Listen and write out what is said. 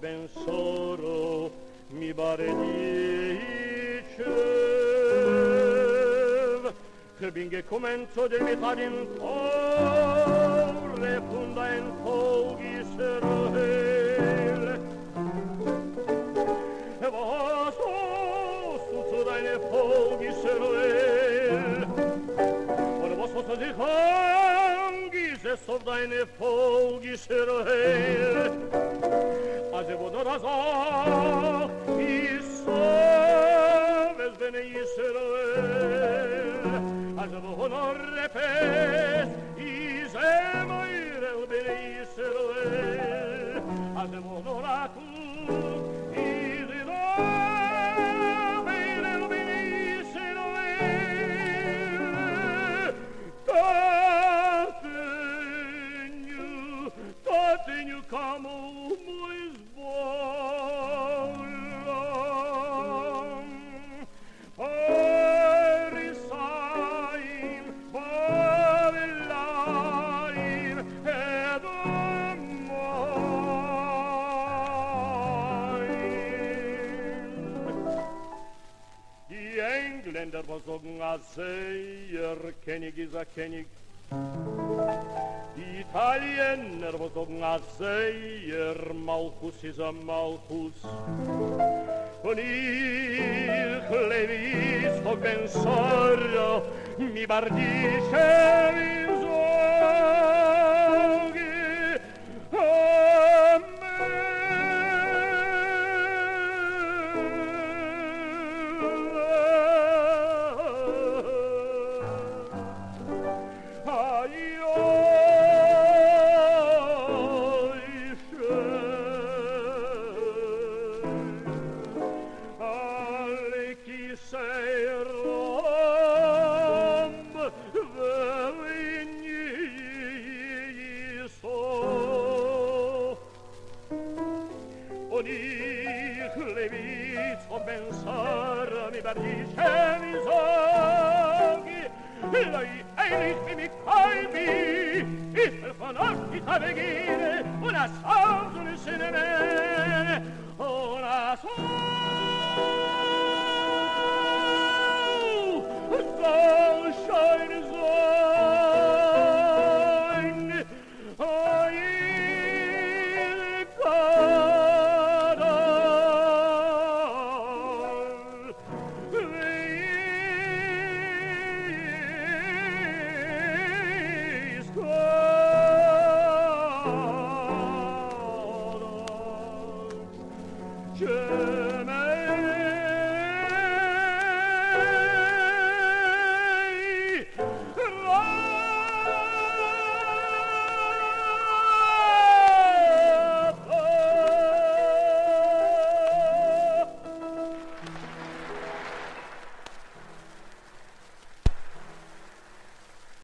ben soro mi baredice che binge commento del metadin corre funda in foghi serhel e was tu deine foghi serhel und was sich angießt auf deine foghi serhel also wo nur das is bene Israel also wo nur repes is emoire bene Israel also wo nur aku is bene Israel continue como mois Länder was sagen, als König ist König. Die Italiener was sagen, als Malchus ist Malchus. Und ich lebe jetzt auf den Sorge, mi bardisce in Sorge. Una